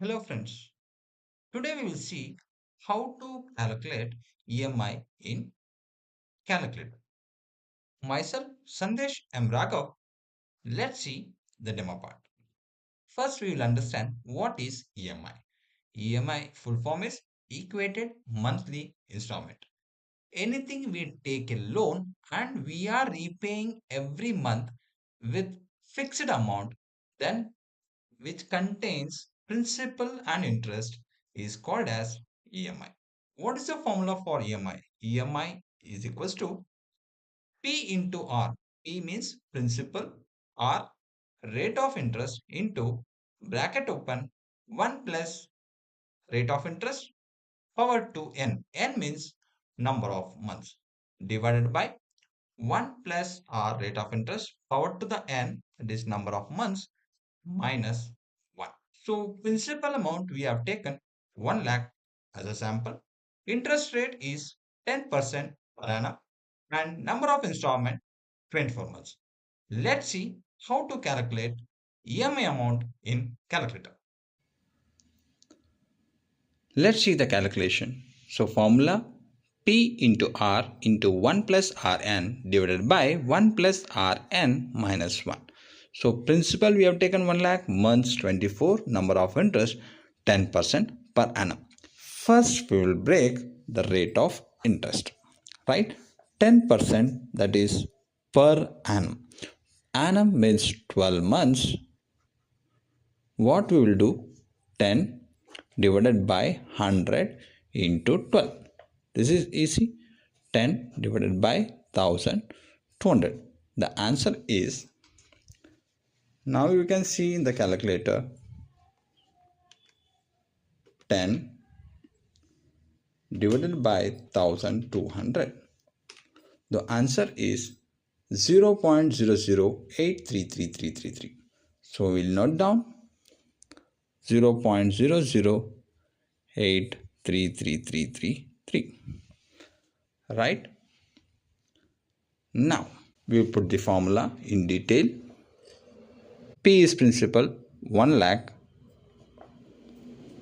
Hello friends, today we will see how to calculate EMI in Calculator. Myself, SandeshMRaghav. Let's see the demo part. First we will understand what is EMI. EMI full form is Equated Monthly Installment. Anything we take a loan and we are repaying every month with fixed amount, then which contains principal and interest is called as EMI. What is the formula for EMI? EMI is equals to P into R. P means principal, R rate of interest into bracket open 1 plus rate of interest power to N. N means number of months divided by 1 plus R rate of interest power to the N, that is number of months, minus 1. So principal amount we have taken 1 lakh as a sample. Interest rate is 10% per annum and number of installment 24 months. Let's see how to calculate EMI amount in calculator. Let's see the calculation. So formula P into R into 1 plus Rn divided by 1 plus Rn minus 1. So principal we have taken 1 lakh, months 24, number of interest 10% per annum. First we will break the rate of interest, right? 10% that is per annum. Annum means 12 months. What we will do? 10 divided by 100 into 12. This is easy. 10 divided by 1200. The answer is, now you can see in the calculator, 10 divided by 1200. The answer is 0.0083333. So we will note down 0.0083333. Right? Now we will put the formula in detail. P is principal 1 lakh.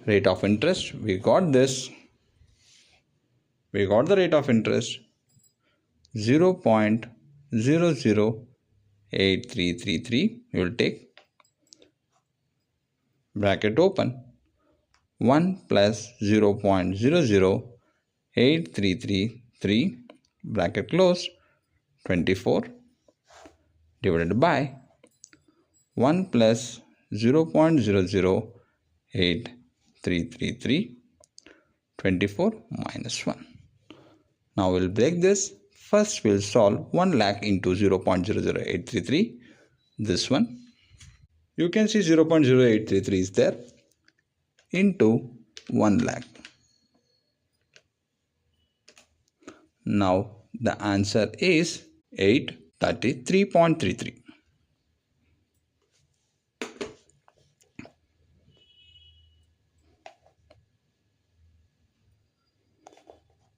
Rate of interest, we got this. We got the rate of interest 0.008333. We will take bracket open 1 plus 0.00833 bracket close 24 divided by 1 plus 0.00833 24 minus 1. Now we'll break this. First we'll solve 1 lakh into 0.00833. This one. You can see 0.0833 is there into 1 lakh. Now the answer is 833.33.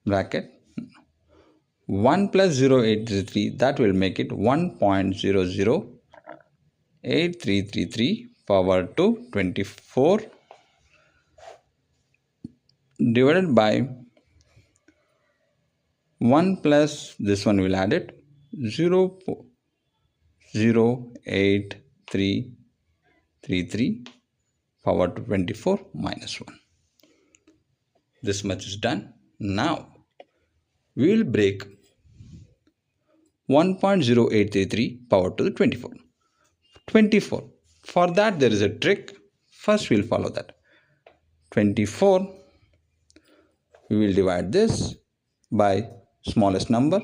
Bracket 1 plus 0.833, that will make it 1.008333 power to 24 divided by 1 plus this one will add it 0.08333 power to 24 minus 1. This much is done. Now we will break 1.0833 power to the 24. 24. For that there is a trick. First we will follow that. 24. We will divide this by smallest number.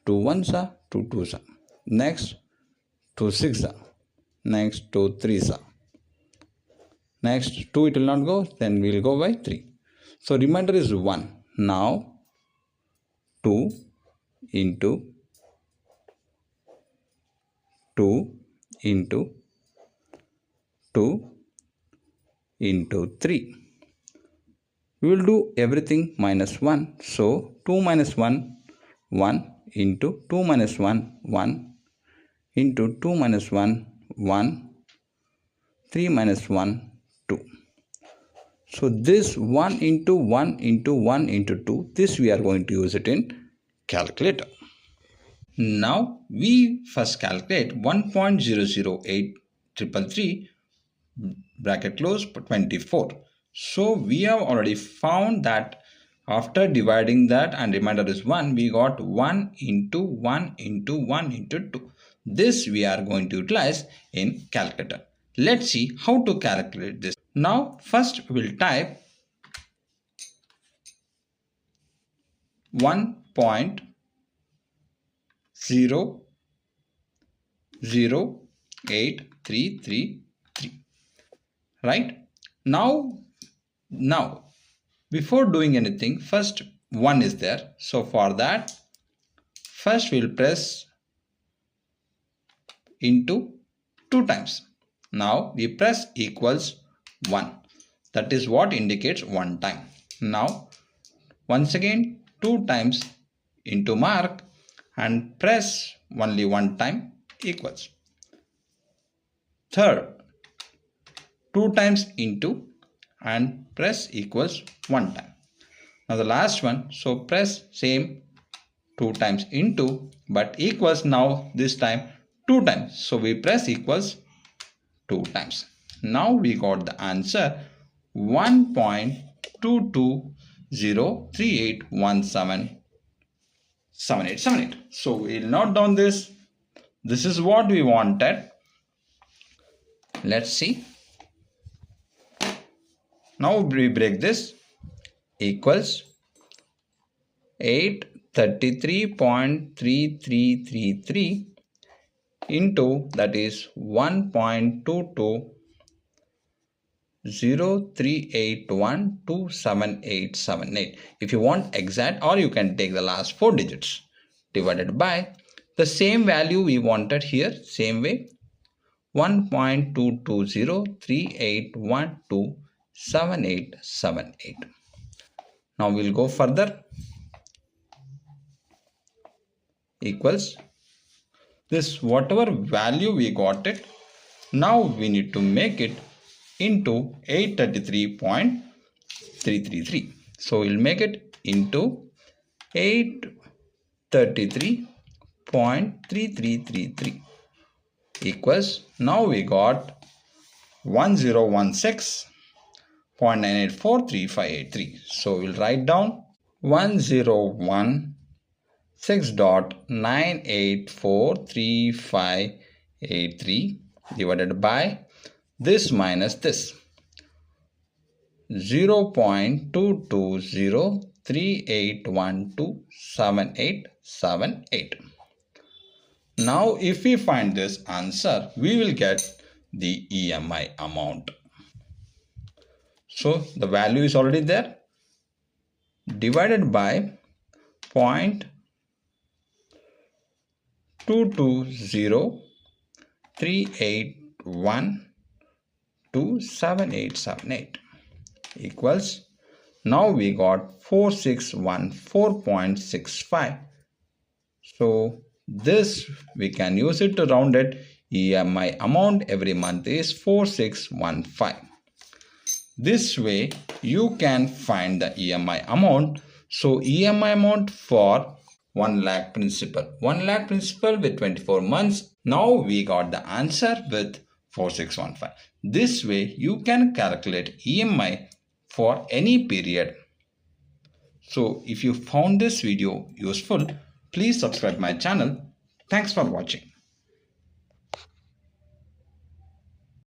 2 ones are, 2 twos are. Next 2 6 are. Next 2 3s are. Next 2 it will not go. Then we will go by 3. So remainder is 1. Now 2 into 2 into 2 into 3. We will do everything minus 1. So 2 minus 1, 1 into 2 minus 1, 1 into 2 minus 1, 1, 3 minus 1, 2. So this 1 into 1 into 1 into 2, this we are going to use it in calculator. Now we first calculate 1.008333 bracket close 24. So we have already found that after dividing that and remainder is 1, we got 1 into 1 into 1 into 2. This we are going to utilize in calculator. Let's see how to calculate this. Now first we will type 1.008333, right? Now before doing anything, first 1 is there. So for that, first we will press into 2 times. Now we press equals 1. That is what indicates 1 time. Now once again 2 times into mark and press only 1 time equals. Third, 2 times into and press equals 1 time. Now the last one, so press same 2 times into but equals now this time 2 times. So we press equals 2 times. Now we got the answer 1.22038177878. So we'll note down this. This is what we wanted. Let's see. Now we break this equals 833.3333 into that is 1.22038127878. If you want exact, or you can take the last 4 digits divided by the same value we wanted here, same way 1.22038127878. Now we'll go further. Equals this whatever value we got it. Now we need to make it into 833.333. So we'll make it into 833.3333 equals, now we got 1016.9843583. So we'll write down 1016.9843583 divided by this minus this 0.22038127878. Now if we find this answer, we will get the EMI amount. So the value is already there, divided by 0.22038127878 equals, now we got 4614.65. So this we can use it to round it. EMI amount every month is 4615. This way you can find the EMI amount. So EMI amount for 1 lakh principal. 1 lakh principal with 24 months. Now we got the answer with 4615. This way you can calculate EMI for any period. So if you found this video useful, please subscribe my channel. Thanks for watching.